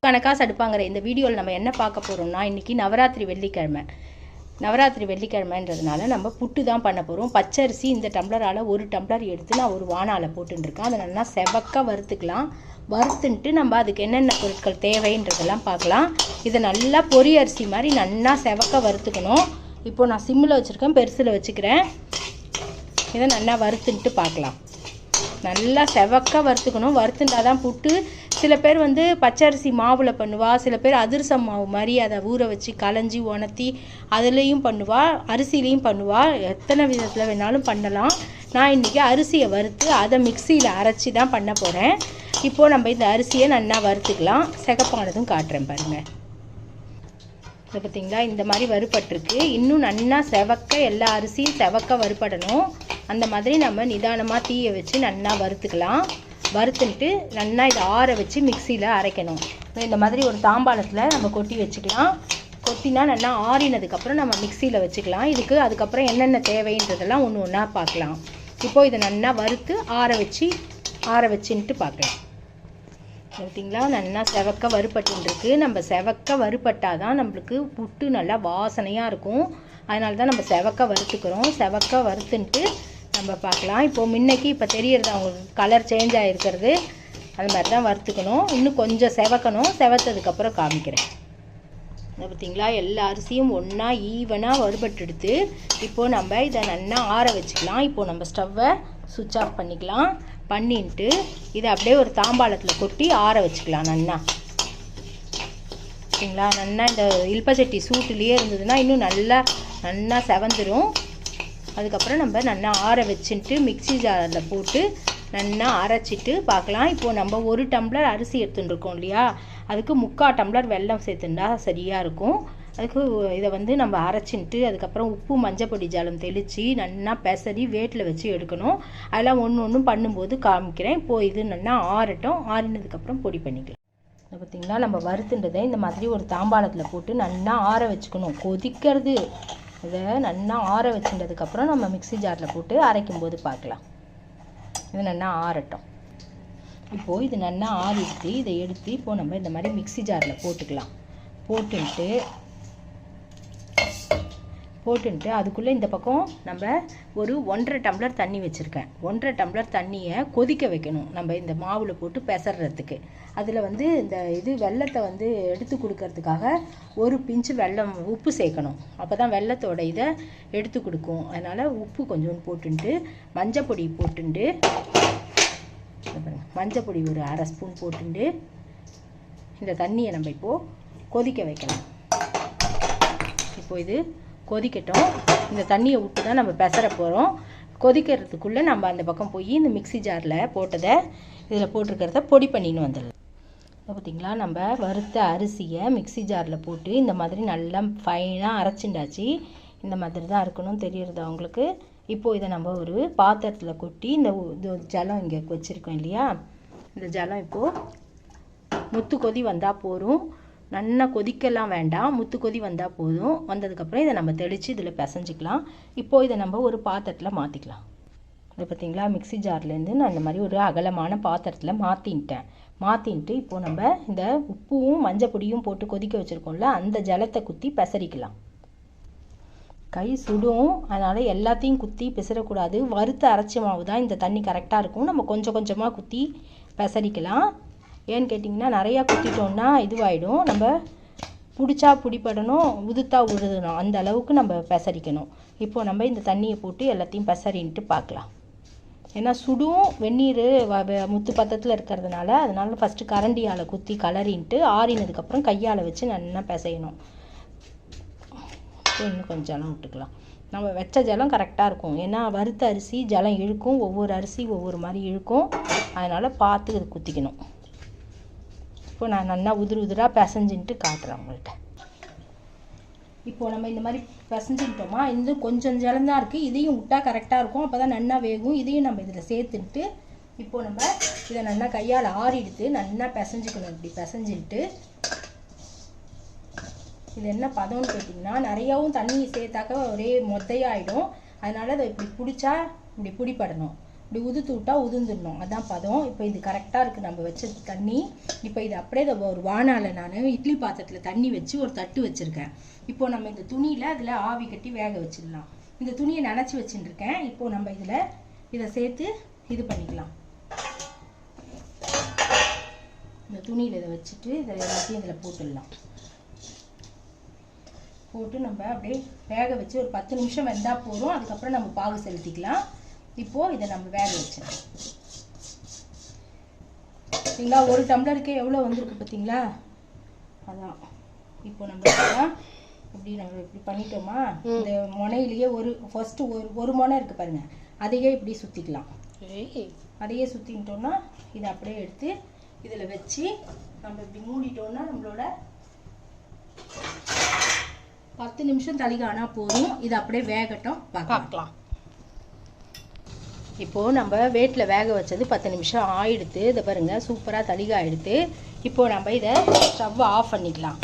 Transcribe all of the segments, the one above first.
கணக்காக சடுப்பாங்கிற இந்த வீடியோவில் நம்ம என்ன பார்க்க போகிறோம்னா, இன்றைக்கி நவராத்திரி வெள்ளிக்கிழமைன்றதுனால நம்ம புட்டு தான் பண்ண போகிறோம். பச்சரிசி இந்த டம்ளரால் 1 டம்ளர் எடுத்து நான் ஒரு வானாவில் போட்டுருக்கேன். அதை நல்லா செவக்க வறுத்துக்கலாம். வறுத்துன்ட்டு நம்ம அதுக்கு என்னென்ன பொருட்கள் தேவைன்றதெல்லாம் பார்க்கலாம். இதை நல்லா பொரி அரிசி மாதிரி நல்லா செவக்க வறுத்துக்கணும். இப்போது நான் சிம்மில் வச்சுருக்கேன், பெருசில் வச்சுக்கிறேன். இதை நல்லா வறுத்துன்ட்டு பார்க்கலாம். நல்லா செவக்க வறுத்துக்கணும். வறுத்துட்டால் தான் புட்டு. சில பேர் வந்து பச்சரிசி மாவில் பண்ணுவா, சில பேர் அதிரசம் மாவு மாதிரி அதை ஊற வச்சு களைஞ்சி உணர்த்தி அதுலேயும் பண்ணுவா, அரிசிலையும் பண்ணுவா. எத்தனை விதத்தில் வேணாலும் பண்ணலாம். நான் இன்றைக்கி அரிசியை வறுத்து அதை மிக்சியில் அரைச்சி தான் பண்ண போகிறேன். இப்போது நம்ம இந்த அரிசியை நல்லா வறுத்துக்கலாம். சிகப்பானதும் காட்டுறேன் பாருங்கள். இதை பார்த்திங்களா, இந்த மாதிரி வறுபட்டிருக்கு. இன்னும் நல்லா செவக்க எல்லா அரிசியும் செவக்க வறுபடணும். அந்த மாதிரி நம்ம நிதானமாக தீயை வச்சு நல்லா வறுத்துக்கலாம். வறுத்துட்டு நல்லா இதை ஆற வச்சு மிக்சியில் அரைக்கணும். இந்த மாதிரி ஒரு தாம்பாளத்தில் நம்ம கொட்டி வச்சுக்கலாம். கொட்டினா நல்லா ஆறினதுக்கப்புறம் நம்ம மிக்சியில் வச்சுக்கலாம். அதுக்கப்புறம் என்னென்ன தேவைன்றதெல்லாம் ஒன்று ஒன்றா பார்க்கலாம். இப்போது இதை நல்லா வறுத்து ஆற வச்சுன்ட்டு பார்க்கலாம். பார்த்தீங்களா, நல்லா செவக்க வறுபட்டுருக்கு. நம்ம செவக்க வறுபட்டால் தான் நம்மளுக்கு புட்டு நல்லா வாசனையாக இருக்கும். அதனால தான் நம்ம செவக்க வறுத்துக்கிறோம். செவக்க வறுத்துன்ட்டு நம்ம பார்க்கலாம். இப்போ தெரியறது அவங்களுக்கு கலர் சேஞ்ச் ஆகிருக்கிறது. அது மாதிரி தான் வறுத்துக்கணும். இன்னும் கொஞ்சம் செவக்கணும். செவத்ததுக்கப்புறம் காமிக்கிறேன். பார்த்திங்களா, எல்லா அரிசியும் ஒன்றா ஈவனாக வறுபட்டுடுத்து. இப்போது நம்ம இதை நல்லா ஆற வச்சுக்கலாம். இப்போது நம்ம ஸ்டவ்வை சுவிட்ச் ஆஃப் பண்ணிக்கலாம். பண்ணிட்டு இதை அப்படியே ஒரு தாம்பாளத்தில் கொட்டி ஆற வச்சுக்கலாம். சரிங்களா, நல்லா இந்த இல்பச்சட்டி சூட்டுலேயே இருந்ததுன்னா இன்னும் நல்லா செவந்துடும். அதுக்கப்புறம் நம்ம நல்லா ஆற வச்சுட்டு மிக்சி ஜாரில் போட்டு நல்லா அரைச்சிட்டு பார்க்கலாம். இப்போது நம்ம 1 டம்ளர் அரிசி எடுத்துட்டுருக்கோம் இல்லையா, அதுக்கு 3/4 டம்ளர் வெல்லம் சேர்த்துண்டா சரியாக இருக்கும். அதுக்கு இதை வந்து நம்ம அரைச்சின்ட்டு அதுக்கப்புறம் உப்பு மஞ்சப்பொடி ஜாலம் தெளித்து நல்லா பெசரி வேட்டில் வச்சு எடுக்கணும். அதெல்லாம் ஒன்றும் பண்ணும்போது காமிக்கிறேன். இப்போது இது நல்லா ஆறட்டும். ஆறினதுக்கப்புறம் பொடி பண்ணிக்கலாம். பார்த்திங்களா, நம்ம வறுத்துன்றதை இந்த மாதிரி ஒரு தாம்பாளத்தில் போட்டு நல்லா ஆற வச்சுக்கணும். கொதிக்கிறது. இதை நல்லா ஆற வச்சுட்டதுக்கப்புறம் நம்ம மிக்சி ஜாரில் போட்டு அரைக்கும்போது பார்க்கலாம். இது நல்லா ஆறட்டும். இப்போது இது நல்லா ஆறிடுத்து. இதை எடுத்து இப்போது நம்ம இந்த மாதிரி மிக்சி ஜாரில் போட்டுக்கலாம். போட்டுன்ட்டு அதுக்குள்ளே இந்த பக்கம் நம்ம ஒரு 1.5 டம்ளர் தண்ணி வச்சுருக்கேன். 1.5 டம்ளர் தண்ணியை கொதிக்க வைக்கணும். நம்ம இந்த மாவில் போட்டு பெசறதுக்கு அதில் வந்து இந்த வெல்லத்தை வந்து எடுத்து கொடுக்கறதுக்காக ஒரு பிஞ்சு உப்பு சேர்க்கணும். அப்போ தான் வெல்லத்தோட இதை எடுத்து கொடுக்கும். அதனால் உப்பு கொஞ்சோண்டு போட்டுன்ட்டு மஞ்சப்பொடி போட்டுண்டு மஞ்சப்பொடி ஒரு 1/2 ஸ்பூன் போட்டுண்டு இந்த தண்ணியை நம்ம இப்போது கொதிக்க வைக்கலாம். இப்போது இது கொதிக்கட்டும். இந்த தண்ணியை விட்டு தான் நம்ம பெசற போகிறோம். கொதிக்கிறதுக்குள்ளே நம்ம அந்த பக்கம் போய் இந்த மிக்சி ஜாரில் போட்டதை இதில் போட்டிருக்கிறத பொடி பண்ணின்னு வந்துடலாம். பார்த்திங்களா, நம்ம வறுத்த அரிசியை மிக்சி ஜாரில் போட்டு இந்த மாதிரி நல்லா ஃபைனாக அரைச்சிண்டாச்சு. இந்த மாதிரி தான் இருக்கணும். தெரியறது அவங்களுக்கு. இப்போது இதை நம்ம ஒரு பாத்திரத்தில் கொட்டி இந்த ஜலம் இங்கே வச்சுருக்கோம் இல்லையா, இந்த ஜலம் இப்போது முத்து கொதி வந்தால் போதும். நல்லா கொதிக்கலாம் வேண்டாம், முத்து கொதி வந்தால் போதும். வந்ததுக்கப்புறம் இதை நம்ம தெளித்து இதில் பிசைஞ்சிக்கலாம். இப்போது இதை நம்ம ஒரு பாத்திரத்தில் மாற்றிக்கலாம். இது பார்த்திங்களா, மிக்சி ஜார்லேருந்து நான் இந்த மாதிரி ஒரு அகலமான பாத்திரத்தில் மாற்றின்ட்டு இப்போது நம்ம இந்த உப்பும் மஞ்சப்பொடியும் போட்டு கொதிக்க வச்சுருக்கோம்ல, அந்த ஜலத்தை குத்தி பெசரிக்கலாம். கை சுடும், அதனால் எல்லாத்தையும் குத்தி பிசறக்கூடாது. வறுத்து அரைச்ச மாவு தான் இந்த தண்ணி கரெக்டாக இருக்கும். நம்ம கொஞ்சம் கொஞ்சமாக குத்தி பெசரிக்கலாம். ஏன்னு கேட்டிங்கன்னா, நிறையா குத்திட்டோம்னா இதுவாகிடும். நம்ம பிடிச்சா பிடிப்படணும், உதுத்தா உழுதணும், அந்த அளவுக்கு நம்ம பெசரிக்கணும். இப்போது நம்ம இந்த தண்ணியை போட்டு எல்லாத்தையும் பெசரின்ட்டு பார்க்கலாம். ஏன்னா சுடும் வெந்நீர் முத்து பத்தத்தில் இருக்கிறதுனால, அதனால் ஃபஸ்ட்டு கரண்டியால் குத்தி கலரின்ட்டு ஆறினதுக்கப்புறம் கையால் வச்சு நல்லா பிசையணும். இன்னும் கொஞ்சம் ஜலம் விட்டுக்கலாம். நம்ம வச்ச ஜலம் கரெக்டாக இருக்கும். ஏன்னா வறுத்த அரிசி ஜலம் இழுக்கும். ஒவ்வொரு அரிசி ஒவ்வொரு மாதிரி இழுக்கும். அதனால் பார்த்து இது குத்திக்கணும். இப்போ நான் நல்லா உதிராக பிசைஞ்சின்ட்டு காட்டுறேன் உங்கள்கிட்ட. இப்போது நம்ம இந்த மாதிரி பிசைஞ்சிட்டோமா, இன்னும் கொஞ்சம் ஜலந்தான் இருக்குது. இதையும் விட்டால் கரெக்டாக இருக்கும். அப்போ தான் நல்லா வேகும். இதையும் நம்ம இதில் சேர்த்துட்டு இப்போது நம்ம இதை நல்லா கையால் ஆறிடுத்து நல்லா பிசைஞ்சிக்கணும். இப்படி பிசைஞ்சிட்டு இது என்ன பதம்னு கேட்டிங்கன்னா, நிறையாவும் தண்ணி சேர்த்தாக்க ஒரே மொத்தையாகிடும். அதனால் அதை இப்படி பிடிச்சா இப்படி பிடிப்படணும். இப்படி உதுத்து விட்டா உதிர்ந்துடணும், அதான் பதம். இப்போ இது கரெக்டாக இருக்குது நம்ம வச்ச தண்ணி. இப்போ இது அப்படியே ஒரு வானால நான் இட்லி பாத்திரத்தில் தண்ணி வச்சு ஒரு தட்டு வச்சுருக்கேன். இப்போ நம்ம இந்த துணியில் அதில் ஆவி கட்டி வேக வச்சிடலாம். இந்த துணியை நனைச்சி வச்சுட்டுருக்கேன். இப்போ நம்ம இதை சேர்த்து இது பண்ணிக்கலாம். இந்த துணியில் இதை வச்சுட்டு இதை எல்லாத்தையும் இதில் போட்டுடலாம். போட்டு நம்ம அப்படியே வேக வச்சு ஒரு 10 நிமிஷம் வெந்தால் போதும். அதுக்கப்புறம் நம்ம பாகு செலுத்திக்கலாம். இப்போது இதை நம்ம வேக வச்சிடலாம். சரிங்களா, ஒரு டம்ளருக்கே எவ்வளோ வந்திருக்கு பார்த்தீங்களா, அதான். இப்போ நம்ம இப்படி பண்ணிட்டோமா, இந்த முனையிலேயே ஃபர்ஸ்ட்டு ஒரு முனை இருக்குது பாருங்கள், அதையே இப்படி சுற்றிக்கலாம். அதையே சுற்றிட்டோம்னா இதை அப்படியே எடுத்து இதில் வச்சு நம்ம இப்படி மூடிட்டோம்னா நம்மளோட 10 நிமிஷம் தளிகானா போதும். இது அப்படியே வேகட்டும், பார்க்கலாம். இப்போது நம்ம வேட்டில் வேக வச்சது 10 நிமிஷம் ஆயிடுத்து. இதை பாருங்கள், சூப்பராக தளிகா ஆகிடுது. இப்போது நம்ம இதை ஸ்டவ்வை ஆஃப் பண்ணிக்கலாம்.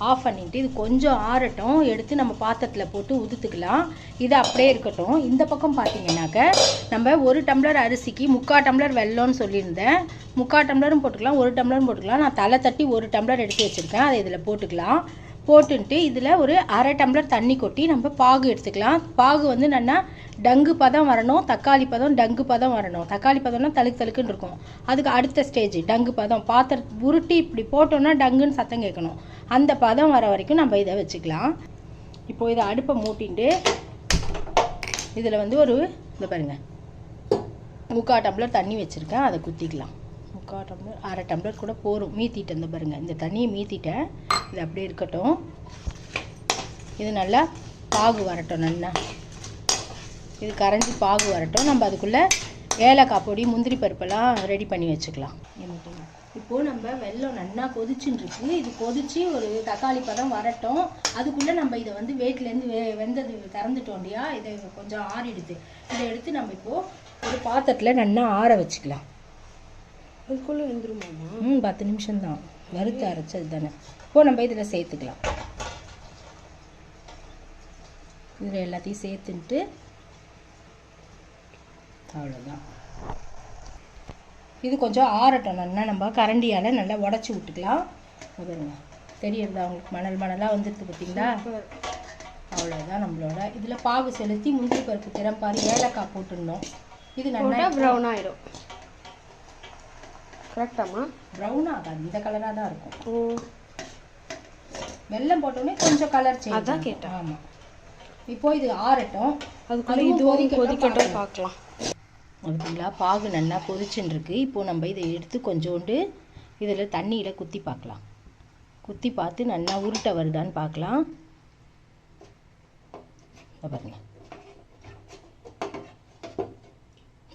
ஆஃப் பண்ணிவிட்டு இது கொஞ்சம் ஆறட்டும், எடுத்து நம்ம பாத்திரத்தில் போட்டு உதுத்துக்கலாம். இது அப்படியே இருக்கட்டும். இந்த பக்கம் பார்த்தீங்கன்னாக்க நம்ம 1 டம்ளர் அரிசிக்கு 3/4 டம்ளர் வெல்லம்னு சொல்லியிருந்தேன். 3/4 டம்ளரும் போட்டுக்கலாம், 1 டம்ளரும் போட்டுக்கலாம். நான் தலை தட்டி 1 டம்ளர் எடுத்து வச்சுருக்கேன், அதை இதில் போட்டுக்கலாம். போட்டுன்ட்டு இதில் ஒரு 1/2 டம்ளர் தண்ணி கொட்டி நம்ம பாகு எடுத்துக்கலாம். பாகு வந்து நல்லா டங்கு பதம் வரணும், தக்காளி பதம் டங்கு பதம் வரணும். தக்காளி பதம்னா தழுக்குன்னு இருக்கும், அதுக்கு அடுத்த ஸ்டேஜ் டங்கு பதம். உருட்டி இப்படி போட்டோன்னா டங்குன்னு சத்தம் கேட்கணும். அந்த பதம் வர வரைக்கும் நம்ம இதை வச்சுக்கலாம். இப்போது இதை அடுப்பை மூட்டிட்டு இதில் வந்து இதை பாருங்கள், 3/4 டம்ளர் தண்ணி வச்சுருக்கேன், அதை குத்திக்கலாம். 3/4 டம்ளர் 1/2 டம்ளர் கூட போரும். மீத்திட்டேன், இந்த பாருங்கள், இந்த தண்ணியை மீத்திட்டேன். இது அப்படியே இருக்கட்டும். இது நல்லா பாகு வரட்டும், நல்லா இது கரைஞ்சி பாகு வரட்டும். நம்ம அதுக்குள்ளே ஏலக்காய் பொடி முந்திரி பருப்பெல்லாம் ரெடி பண்ணி வச்சுக்கலாம். இப்போது நம்ம வெல்லம் நல்லா கொதிச்சுன்னு இருக்கு. இது கொதிச்சு ஒரு தக்காளி பதம் வரட்டும். அதுக்குள்ளே நம்ம இதை வந்து வேட்டிலேருந்து வெந்தது திறந்துட்டோம் இல்லையா, இதை கொஞ்சம் ஆறிடுது. இதை எடுத்து நம்ம இப்போது ஒரு பாத்திரத்தில் நல்லா ஆற வச்சுக்கலாம். அதுக்குள்ளே வெந்துருமாம்மா? 10 நிமிஷம்தான், வறுத்து அரைச்சது தானே. இப்போது நம்ம இதில் சேர்த்துக்கலாம். இதில் எல்லாத்தையும் சேர்த்துன்ட்டு அவ்வளோதான். இது கொஞ்சம் ஆறட்டும், நல்லா நம்ம கரண்டியால் நல்லா உடச்சி விட்டுக்கலாம். பாருங்க, தெரியறதா அவங்களுக்கு, மணலாக வந்துடுது பார்த்தீங்களா? அவ்வளோதான். நம்மளோட இதில் பாகு செலுத்தி முந்திரி பருப்பு திறம்பாரி ஏலக்காய் போட்டுடணும். இது நல்லா ப்ரௌன் ஆகிடும். கரெக்டாம்மா? ப்ரௌன் ஆகாது, இந்த கலராக தான் இருக்கும். வெல்லம் போட்டோடனே கொஞ்சம் கலர் சேஞ்ச். அதான் கேட்டேன். ஆமாம். இப்போ இது ஆறட்டும், அதுக்குள்ளே இதுவும் கொதிக்கட்டும், பார்க்கலாம். ஓகேங்களா, பாகு நல்லா கொதிச்சுன்னு இருக்கு. இப்போது நம்ம இதை எடுத்து கொஞ்சோண்டு இதில் தண்ணியில் குத்தி பார்க்கலாம். குத்தி பார்த்து நல்லா உருட்டை வருதான்னு பார்க்கலாம். பாருங்க,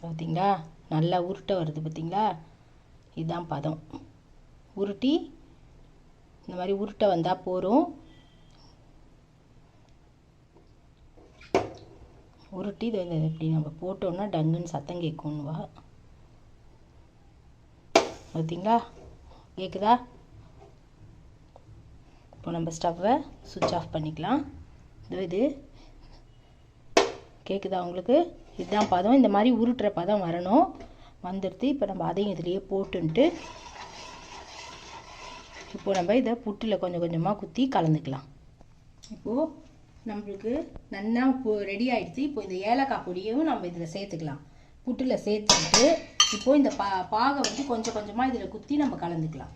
பார்த்தீங்களா, நல்லா உருட்டை வருது பார்த்தீங்களா? இதுதான் பதம். உருட்டி இந்த மாதிரி உருட்டை வந்தால் போதும். உருட்டி இதை இப்படி நம்ம போட்டோம்னா டங்குன்னு சத்தம் கேட்கும்வா. பார்த்தீங்களா, கேட்குதா? இப்போ நம்ம ஸ்டவ்வை சுவிட்ச் ஆஃப் பண்ணிக்கலாம். இது கேட்குதா உங்களுக்கு? இதுதான் பதம். இந்த மாதிரி உருட்டுற பதம் வரணும். வந்துடுது. இப்போ நம்ம அதையும் இதுலேயே போட்டுன்ட்டு இப்போ நம்ம இதை புட்டில் கொஞ்சம் கொஞ்சமாக குத்தி கலந்துக்கலாம். இப்போது நம்மளுக்கு நல்லா ரெடி ஆகிடுச்சு. இப்போ இந்த ஏலக்காய் பொடியும் நம்ம இதில் சேர்த்துக்கலாம். புட்டில் சேர்த்துட்டு இப்போது இந்த பாகை வந்து கொஞ்சம் கொஞ்சமாக இதில் குத்தி நம்ம கலந்துக்கலாம்.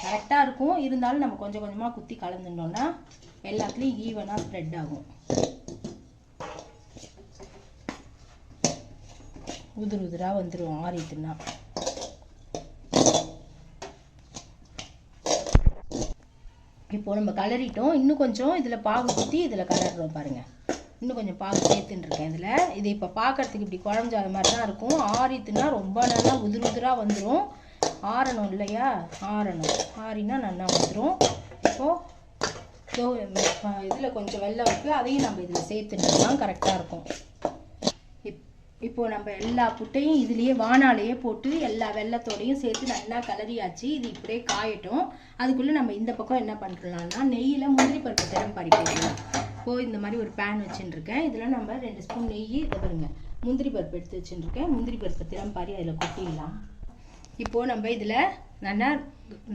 கரெக்டாக இருக்கும். இருந்தாலும் நம்ம கொஞ்சம் கொஞ்சமாக குத்தி கலந்துட்டோம்னா எல்லாத்துலேயும் ஈவனாக ஸ்ப்ரெட் ஆகும். உதிர் உதிராக வந்துடும் ஆறிட்டுனா. இப்போ நம்ம கலரிட்டோம். இன்னும் கொஞ்சம் இதில் பாகு ஊற்றி இதில் கலர்றோம் பாருங்கள். இன்னும் கொஞ்சம் பாகு சேர்த்துட்டுருக்கேன் இதில். இது இப்போ பார்க்குறதுக்கு இப்படி குழஞ்சாத மாதிரி தான் இருக்கும். ஆறிட்டுனா ரொம்ப நல்லா உதிர் உதிராக வந்துடும். ஆறணும் இல்லையா, ஆறணும். ஆறினா நல்லா வந்துடும். இப்போது இதில் கொஞ்சம் வெல்லம் இருக்குது, அதையும் நம்ம இதில் சேர்த்துட்டோம்னா கரெக்டாக இருக்கும். இப்போது நம்ம எல்லா புட்டையும் இதுலேயே வானாலேயே போட்டு எல்லா வெல்லத்தோடையும் சேர்த்து நல்லா கலரியாச்சு. இது இப்படியே காயட்டும். அதுக்குள்ளே நம்ம இந்த பக்கம் என்ன பண்ணுறலாம்னா நெய்யில் முந்திரி பருப்பு திறம்பாரி போடலாம். இப்போது இந்த மாதிரி ஒரு பேன் வச்சுட்டுருக்கேன். இதில் நம்ம 2 ஸ்பூன் நெய், இதை பாருங்க முந்திரி பருப்பு எடுத்து வச்சுட்டுருக்கேன். முந்திரி பருப்பு திறம் பாரி அதில் கொட்டிடலாம். இப்போது நம்ம இதில் நல்லா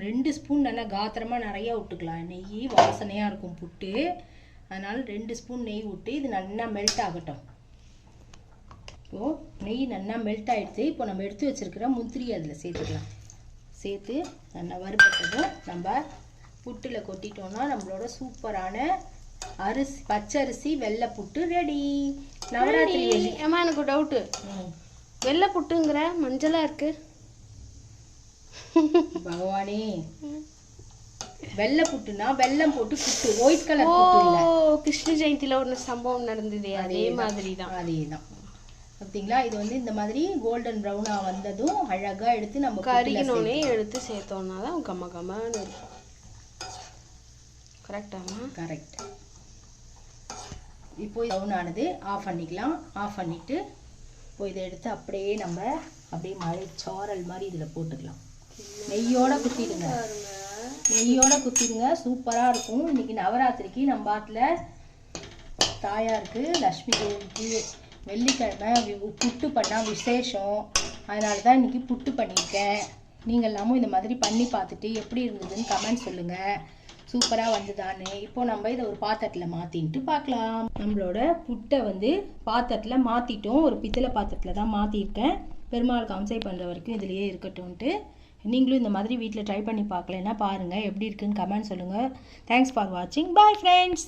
2 ஸ்பூன் நல்லா காத்திரமாக நிறையா விட்டுக்கலாம். நெய் வாசனையாக இருக்கும் புட்டு. அதனால் 2 ஸ்பூன் நெய் விட்டு இது நல்லா மெல்ட் ஆகட்டும். இப்போது நெய் நல்லா மெல்ட் ஆகிடுச்சு. இப்போ நம்ம எடுத்து வச்சுருக்கிற முந்திரி அதில் சேர்த்துக்கலாம். சேர்த்து நல்லா வறுப்பட்டதும் நம்ம புட்டில் கொட்டிட்டோம்னா நம்மளோட சூப்பரான பச்சரிசி வெள்ளை புட்டு ரெடி. நவராத்திரி. ஏமா எனக்கு டவுட்டு, வெள்ளை புட்டுங்கிற மஞ்சளாக இருக்கு. பகவானே, வெள்ளை புட்டுனா வெல்லம் போட்டு புட்டு, ஒயிட் கலர் புட்டு இல்ல. கிருஷ்ண ஜெயந்தியில் ஒரு சம்பவம் நடந்தது, அதே மாதிரி தான். அதேதான். பார்த்தீங்களா, இது வந்து இந்த மாதிரி கோல்டன் ப்ரௌனாக வந்ததும் அழகாக எடுத்து நம்ம கறினோடனே எடுத்து சேர்த்தோம்னா தான் கம்ம கம்மன்னு இருக்கும். கரெக்டாமா? கரெக்ட். இப்போ ப்ரௌன் ஆனது ஆஃப் பண்ணிக்கலாம். ஆஃப் பண்ணிவிட்டு இப்போ இதை எடுத்து அப்படியே நம்ம அப்படியே மழை சாரல் மாதிரி இதில் போட்டுக்கலாம். நெய்யோட குத்திடுங்க, நெய்யோட குத்திடுங்க. சூப்பராக இருக்கும். இன்னைக்கு நவராத்திரிக்கு நம்ம பாட்டில் தாயாருக்கு லக்ஷ்மி தேவிக்கு வெள்ளிக்கிழமை புட்டு பண்ணால் விசேஷம். அதனால தான் இன்றைக்கி புட்டு பண்ணியிருக்கேன். நீங்கள் எல்லாமும் இந்த மாதிரி பண்ணி பார்த்துட்டு எப்படி இருந்ததுன்னு கமெண்ட் சொல்லுங்கள். சூப்பராக வந்துதான்னு. இப்போது நம்ம இதை ஒரு பாத்திரத்தில் மாற்றின்ட்டு பார்க்கலாம். நம்மளோட புட்டை வந்து பாத்திரத்தில் மாற்றிட்டோம். ஒரு பித்தளை பாத்திரத்தில் தான் மாற்றிருக்கேன். பெருமாளுக்கு அம்சை பண்ணுற வரைக்கும் இதுலேயே இருக்கட்டும்ன்ட்டு. நீங்களும் இந்த மாதிரி வீட்டில் ட்ரை பண்ணி பார்க்கலன்னா பாருங்கள் எப்படி இருக்குன்னு கமெண்ட் சொல்லுங்கள். தேங்க்ஸ் ஃபார் வாட்சிங். Bye friends.